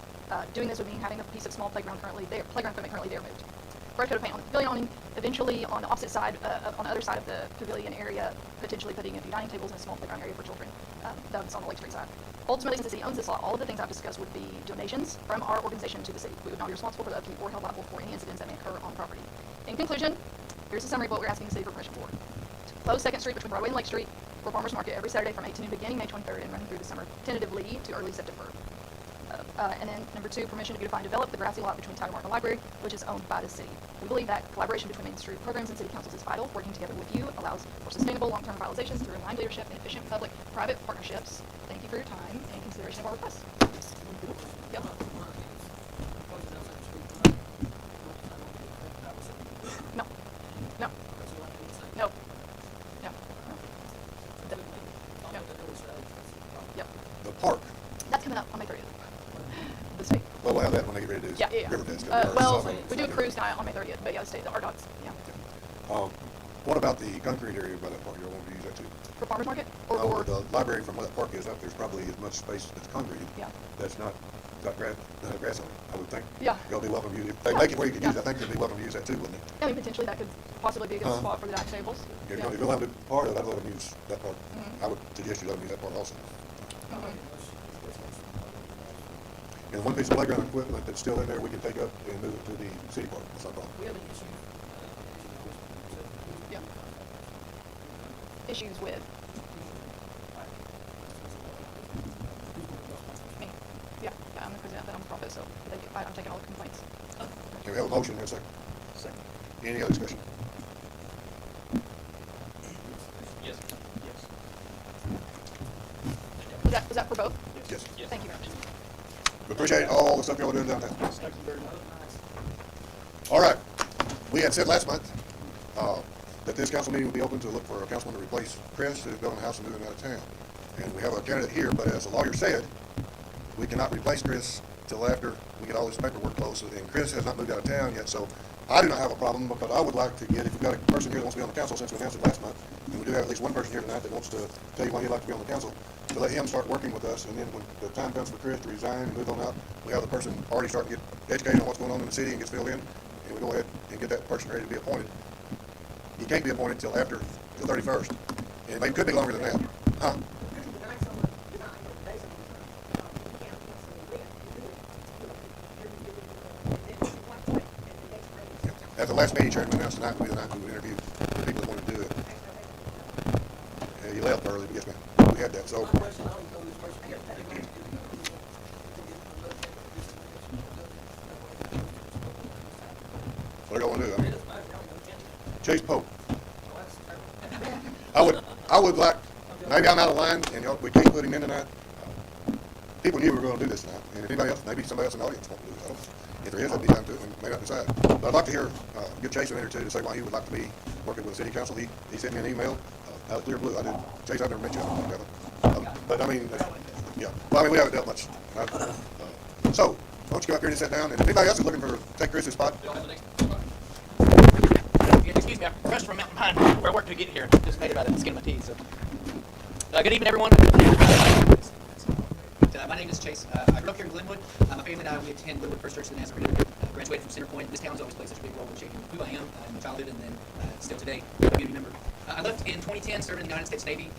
[SPEAKER 6] Doing this would mean having a piece of small playground equipment currently there moved. Fresh coat of paint on the pavilion awning, eventually on the opposite side, on the other side of the pavilion area, potentially putting a few dining tables and a small playground area for children. That's on the Lake Street side. Ultimately, since the city owns this lot, all of the things I've discussed would be donations from our organization to the city. We would not be responsible for the upkeep or held liable for any incidents that may occur on property. In conclusion, here's a summary of what we're asking the city for permission for. To close 2nd Street between Broadway and Lake Street for farmers market every Saturday from 8 to noon beginning May 23rd and running through the summer, tentatively to early September. And then number 2, permission to beautify and develop the grassy lot between Tiger Mart and the library, which is owned by the city. We believe that collaboration between Main Street programs and city councils is vital. Working together with you allows for sustainable long-term revitalizations through aligned leadership and efficient public-private partnerships. Thank you for your time and consideration of our request. Yep. No. No. No. No. No. Yep.
[SPEAKER 1] The park,
[SPEAKER 6] That's coming up on May 30th. The state.
[SPEAKER 1] well, we'll have that when they get ready to do
[SPEAKER 6] Yeah.
[SPEAKER 1] Riverfest.
[SPEAKER 6] Well, we do a cruise night on May 30th, but yeah, the state, our dogs, yeah.
[SPEAKER 1] What about the concrete area by that park? You want to use that too?
[SPEAKER 6] For farmers market or
[SPEAKER 1] The library from where that park is up, there's probably as much space that's concrete.
[SPEAKER 6] Yeah.
[SPEAKER 1] That's not got grass on it, I would think.
[SPEAKER 6] Yeah.
[SPEAKER 1] Y'all be welcome to use it. If they make it where you can use it, I think they'd be welcome to use that too, wouldn't they?
[SPEAKER 6] I mean, potentially that could possibly be a good
[SPEAKER 1] Uh-huh.
[SPEAKER 6] spot for the dining tables.
[SPEAKER 1] If
[SPEAKER 6] Yeah.
[SPEAKER 1] you'll have to be part of it, I'd let them use that part. I would suggest you let them use that part also. And one piece of playground equipment that's still in there, we can take up and move it to the city park. That's not a problem.
[SPEAKER 6] Yeah. Issues with me. Yeah, I'm the president of the nonprofit, so I'm taking all the complaints.
[SPEAKER 1] Can we have a motion in a second?
[SPEAKER 3] Second.
[SPEAKER 1] Any other discussion?
[SPEAKER 3] Yes. Yes.
[SPEAKER 6] Was that for both?
[SPEAKER 1] Yes.
[SPEAKER 3] Yes.
[SPEAKER 6] Thank you very much.
[SPEAKER 1] We appreciate all the stuff y'all are doing downtown.
[SPEAKER 5] Thank you very much.
[SPEAKER 1] All right. We had said last month that this council meeting would be open to look for a councilman to replace Chris, who's building a house and moving out of town. And we have a candidate here, but as the lawyer said, we cannot replace Chris till after we get all this paperwork closed. And Chris has not moved out of town yet, so I do not have a problem, because I would like to get, if we've got a person here that wants to be on the council, since we announced it last month, and we do have at least one person here tonight that wants to tell you why he'd like to be on the council, to let him start working with us, and then when the time comes for Chris to resign and move on out, we have the person already starting to get educated on what's going on in the city and gets filled in, and we go ahead and get that person ready to be appointed. he can't be appointed till after the 31st. And it could be longer than that. Huh? At the last meeting, Chairman announced tonight would be the night we would interview the people that want to do it. Yeah, you left early, but yes, ma'am. We had that, so. What are you going to do? I mean, Chase Pope. I would like, maybe I'm out of line, and we can't put him in tonight. People knew we were going to do this tonight, and if anybody else, maybe somebody else in the audience wants to do it. I don't know. If there is, that'd be time to, and may not decide. But I'd like to hear, get Chase in there too, to say why he would like to be working with the city council. He sent me an email, out of clear blue. I didn't, Chase, I've never met you. I don't think ever. But I mean, yeah. Well, I mean, we haven't dealt much. So, why don't you come up here and sit down, and if anybody else is looking for, take Chris's spot.
[SPEAKER 3] Excuse me, I'm fresh from Mountain Pine, where I worked to get here. Just made it by the skin of my teeth. So, good evening, everyone. My name is Chase. I grew up here in Glenwood. My family and I, we attend Glenwood First Church of the Nazarene. Graduated from Center Point. This town's always played such a big role in shaping who I am in my childhood and then still today, a community member. I left in 2010, served in the United States Navy,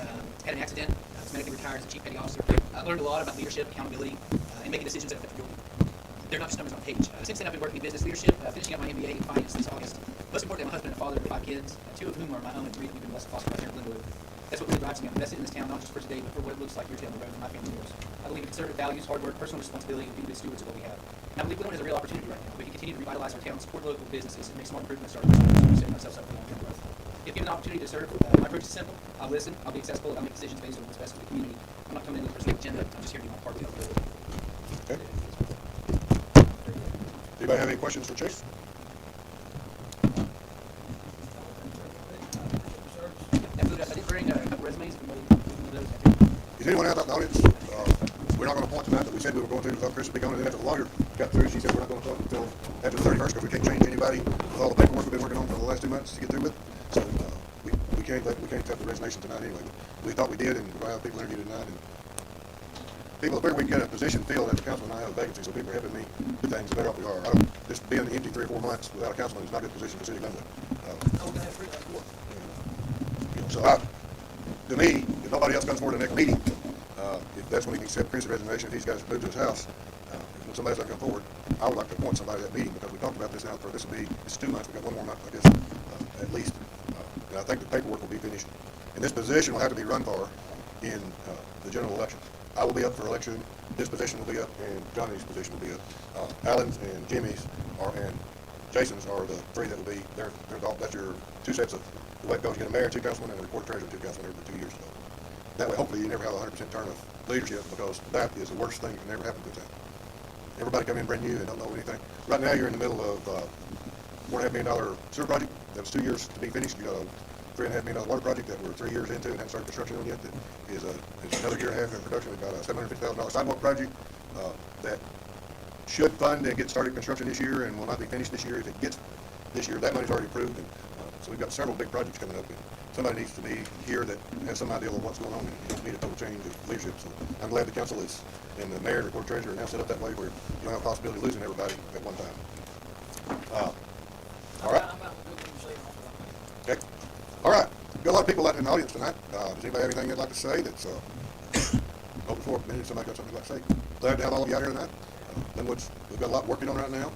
[SPEAKER 3] had an accident, was medically retired as a chief petty officer. I learned a lot about leadership, accountability, and making decisions that affect the building. They're not just numbers on a page. Since then, I've been working in business leadership, finishing up my MBA in finance this August. Most importantly, I'm a husband and father of 5 kids, 2 of whom are my own, and 3 have been blessed to foster right here in Glenwood. That's what really drives me. I'm invested in this town, not just for today, but for what it looks like here down the road for my family and yours. I believe in conservative values, hard work, personal responsibility, and being good stewards of what we have. And I believe Glenwood is a real opportunity right now. We can continue to revitalize our town, support local businesses, and make smart improvements to our business, setting ourselves up for long-term growth. If given an opportunity to serve, my approach is simple. I'll listen, I'll be accessible, and I'll make decisions based on what's best for the community. I'm not coming in with a personal agenda. I'm just here to do my part of the building.
[SPEAKER 1] Okay. Anybody have any questions for Chase?
[SPEAKER 3] I did bring a couple resumes.
[SPEAKER 1] Is anyone out in the audience? We're not going to appoint tonight, but we said we were going to without Chris be gone, and then after the lawyer got through, she said we're not going to talk until after the 31st because we can't change anybody with all the paperwork we've been working on for the last 2 months to get through with. So we can't accept the resignation tonight anyway. We thought we did, and we're going to have people interview tonight. And people, the better we can get a position filled at the council, and I have a vacancy, so people are helping me do things, the better off we are. I don't just being empty 3 or 4 months without a councilman is not a good position for the city of Glenwood. So to me, if nobody else comes forward to the next meeting, if that's when we can accept Chris' resignation, if he's got to move to his house, if somebody's not come forward, I would like to appoint somebody to that meeting because we talked about this now for this will be, it's 2 months, we've got 1 more month, I guess, at least. And I think the paperwork will be finished. And this position will have to be run for in the general election. I will be up for election, this position will be up, and Johnny's position will be up. Alan's and Jimmy's and Jason's are the 3 that will be, that's your 2 sets of, the way it goes, you get a mayor, 2 councilmen, and a recorder treasurer, 2 councilmen every 2 years ago. That way, hopefully, you never have a 100% turn of leadership because that is the worst thing that can ever happen to a town. Everybody come in brand new and don't know anything. Right now, you're in the middle of $4.5 million sewer project. That was 2 years to be finished. You got a $3.5 million water project that we're 3 years into and haven't started construction on yet. That is another year and a half in production. We've got a $750,000 sidewalk project that should fund and get started construction this year and will not be finished this year. If it gets this year, that money's already approved. And, so we've got several big projects coming up. And somebody needs to be here that has some idea of what's going on. And you don't need a total change of leadership. So I'm glad the council is, and the mayor and recorder treasurer are now set up that way where you don't have a possibility of losing everybody at one time. All right. Okay. All right. We've got a lot of people out in the audience tonight. Does anybody have anything they'd like to say that's open for a minute? Somebody got something they'd like to say? Glad to have all of you out here tonight. Glenwood's, we've got a lot working on right now.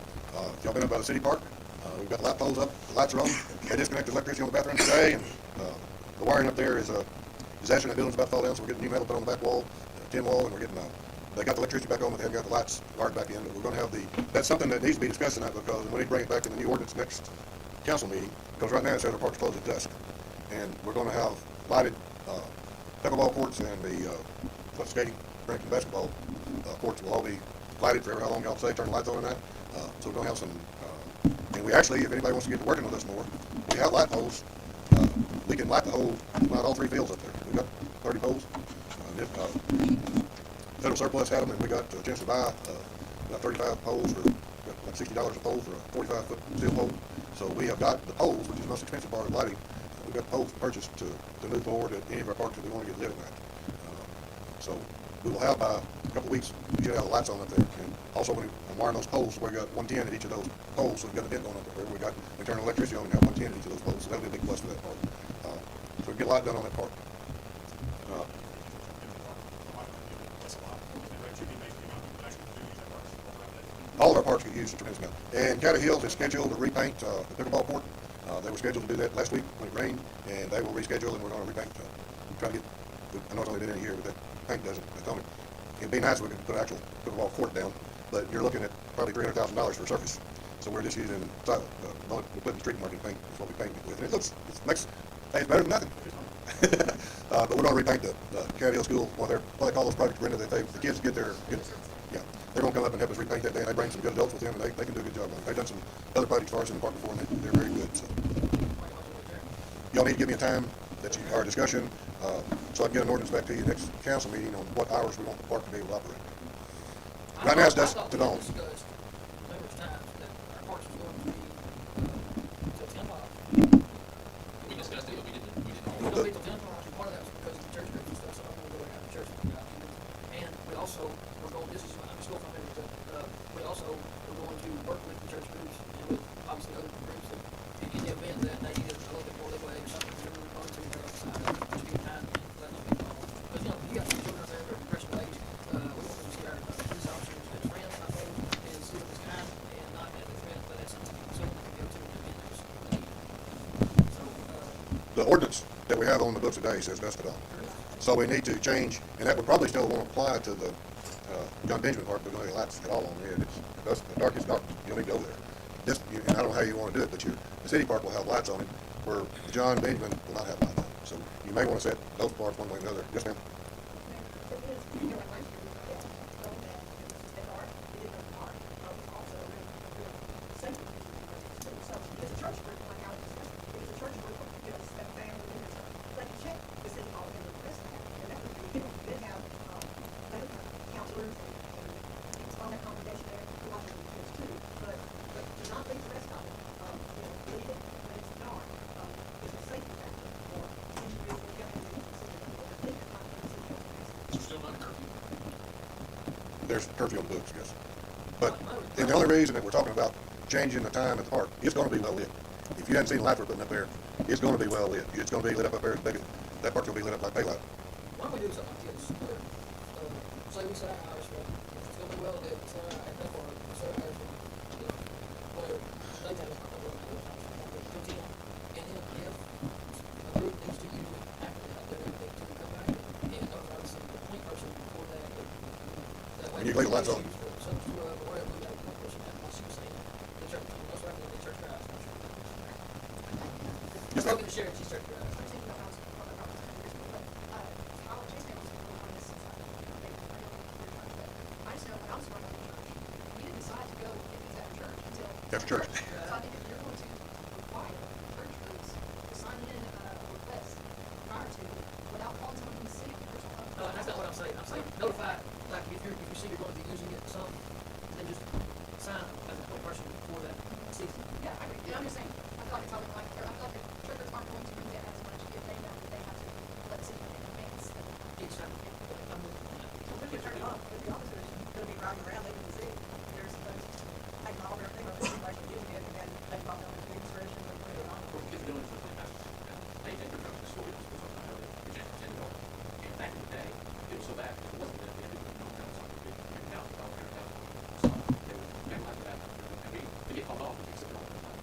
[SPEAKER 1] Y'all been up by the city park. We've got the light poles up. The lights are on. They disconnected electricity on the bathroom today, and the wiring up there is a disaster. That building's about to fall down, so we're getting new metal put on the back wall, tin wall, and we're getting they got the electricity back on, but they haven't got the lights wired back in. But we're going to have that's something that needs to be discussed tonight because we need to bring it back to the new ordinance next council meeting. Because right now it says our park's closed at dusk, and we're going to have lighted pickleball courts and the skating rink and basketball courts will all be lighted forever. How long y'all say turn the lights on and that? So we're going to have some. And we actually, if anybody wants to get to working with us more, we have light poles. We can light the whole, not all 3 fields up there. We've got 30 poles. Federal surplus had them, and we got a chance to buy about 35 poles for like $60 a pole for a 45-foot steel pole. So we have got the poles, which is the most expensive part of lighting. We've got the poles purchased to move forward at any of our parks that we want to get lit at night. So we will have by a couple of weeks, we should have the lights on up there. And also, when I'm wiring those poles, we got 110 at each of those poles, so we've got a dent going up there. We got internal electricity on, we have 110 at each of those poles, so that'll be a big plus for that part. So we get a lot done on that part. All of our parks get used a tremendous amount. And Cattle Hills is scheduled to repaint the pickleball court. They were scheduled to do that last week when it rained, and they will reschedule, and we're going to repaint. Try to get, I know it's only been in a year, but that paint doesn't, they told me. It'd be nice if we could put an actual pickleball court down, but you're looking at probably $300,000 for a surface. So we're just using we're putting street marking paint is what we paint it with. And it looks, hey, it's better than nothing. But we're going to repaint the Cattle Hill School, what they call those projects, Brenda, that the kids get yeah, they're going to come up and help us repaint that day, and they bring some good adults with them, and they can do a good job on it. They've done some other projects for us in the park before, and they're very good. So y'all need to give me a time that our discussion, so I can get an ordinance back to you next council meeting on what hours we want the park to be able to operate. Right now, it's dusk to dawn.
[SPEAKER 4] Numerous times that our parks was going to be till 10 o'clock.
[SPEAKER 3] We discussed it, but we didn't.
[SPEAKER 4] It was going to be till 10 o'clock, and part of that was because of the church group and stuff, so I'm going to go and have the church group out here. And we also, we're going, this is, I'm still familiar with it, we also, we're going to work with the church groups and with obviously other groups that, in the event that they needed a little bit more leeway or something, we're going to just give time and let them be involved. Because, you know, you got some children out there that are impressionable age, we want them to see our police officers as friends, I think, and see them as kind, and not at the event, but as something someone can go to and just so,
[SPEAKER 1] The ordinance that we have on the books today says dusk to dawn. So we need to change, and that would probably still won't apply to the John Benjamin Park, because there's no lights at all on there. It's the dark is dark. You don't need to go there. And I don't know how you want to do it, but the city park will have lights on it, where John Benjamin will not have lights on it. So you may want to set those parks one way or another. Yes, ma'am. There's curfew on the books, yes. But and the only reason that we're talking about changing the time at the park, it's going to be well lit. If you hadn't seen the lights we're putting up there, it's going to be well lit. It's going to be lit up there. That park's going to be lit up like daylight.
[SPEAKER 4] why don't we do something like this? Say we set our hours for, if it's gonna be well lit, set our hours, therefore, set our hours for, whatever, daytime is not gonna work, till 10. And then if a group needs to use it after that, then they need to come back and notify the point person before that. That way.
[SPEAKER 1] And you leave the lights on.
[SPEAKER 4] Some, whatever, we got a point person, like she was saying, the church, most likely the church grounds.
[SPEAKER 1] Yes,
[SPEAKER 4] Spoken
[SPEAKER 1] ma'am.
[SPEAKER 4] to Sharon, she's church grounds.
[SPEAKER 1] After church.
[SPEAKER 6] So I think if you're going to require church groups to sign in a request prior to, without calling someone from the city, there's a lot of.
[SPEAKER 4] No, that's not what I'm saying. I'm saying notify, like if you see you're going to be using it some, then just sign as a point person for that season.
[SPEAKER 6] Yeah, I agree. And I'm just saying, I feel like it's always like, I feel like the churches aren't going to do that as much if they know that they have to let the city know in advance.
[SPEAKER 4] Each time. I'm with you.
[SPEAKER 8] Well, we can turn it off, if the officers are gonna be riding around, they can see, there's those, taking all their things, like you do, and then they pop down the expression and put it on.
[SPEAKER 3] If you're doing something that's, they think they're going to school, it's something early, you just pretend to go. And back in the day, it was so bad, it wasn't that they had to do no kind of something, $10,000, $100,000. So they would like that, and we get called off, and we sit there all the time.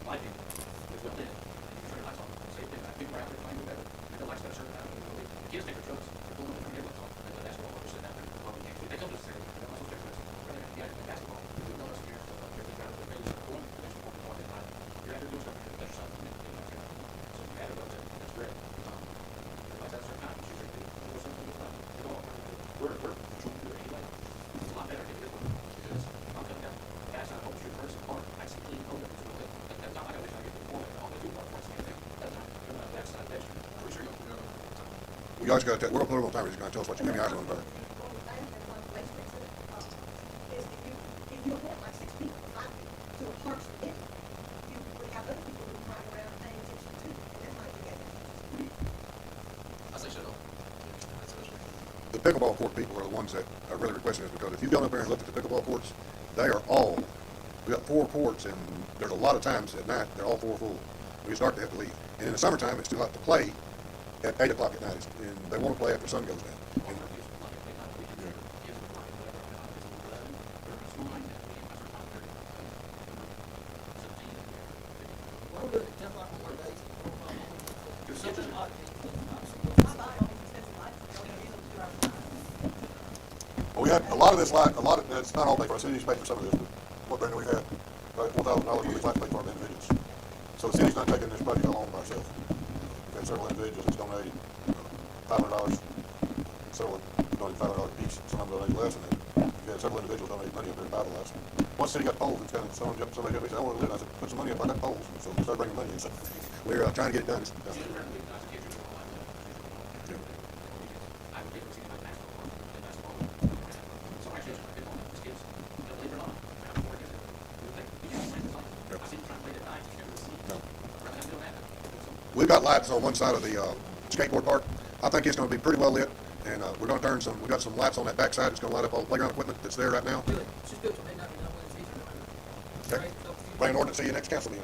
[SPEAKER 3] My opinion, it's well lit, and you turn your lights on, same thing, people are out there playing with better, and the lights got a certain amount, the kids take their trucks, they're pulling their neighborhoods on, and the basketball players sitting out there, well, they come to the city, they're not supposed to take risks, they're going to basketball, they're doing us here, they're trying to make it cool, they're supporting the market time, you're out there doing stuff, that's something, so if you add it up, that's great. If I set a certain time, you should do it, or something, it's not, they go all kinds of, we're patrolling through it anyway, it's a lot better than this one, because I'm coming down, gas out, home, shoot, first, car, I see clean, home, it's real good, that's not like I wish I get to the point, all the two parts, that's not, you're not that side, that's, for sure, you'll go.
[SPEAKER 1] You guys got to, we're going to put it on timer. He's going to tell us what you give me eyes on the burn.
[SPEAKER 8] Well, the thing that one place makes it, is if you have like 6 people, 5 people, to a parks event, you would have other people who ride around paying attention too, and that might be it.
[SPEAKER 3] I say shut up. That's what it's.
[SPEAKER 1] pickleball court people are the ones that are really requesting this, because if you've gone up there and looked at the pickleball courts, they are all, we got 4 courts, and there's a lot of times at night, they're all 4 full. We start to have to leave. And in the summertime, it's too hot to play at 8 o'clock at night, and they want to play after the sun goes down. And,
[SPEAKER 4] Why don't we do it at 10 o'clock on one day? Something odd.
[SPEAKER 1] well, we had a lot of this light, it's not all paid for, the city's paid for some of this, but what, Brandon, we've had about $4,000 worth of light paid for by individuals. So the city's not taking this project along by itself. We've had several individuals that's donated $500, several donated $500 each, some of them donated less than that. We've had several individuals donate money up there to Battle Last. Once the city got poles, it's kind of, somebody got me and said, I want to do it. I said, put some money up, I got poles. So we started bringing money in. So we're trying to get it done. We've got lights on one side of the skateboard park. I think it's going to be pretty well lit, and we're going to turn some. We got some lights on that backside. It's going to light up all the playground equipment that's there right now.
[SPEAKER 4] Really, just do it till midnight, and then when it's easier.
[SPEAKER 1] Okay. Bring an ordinance to your next council meeting.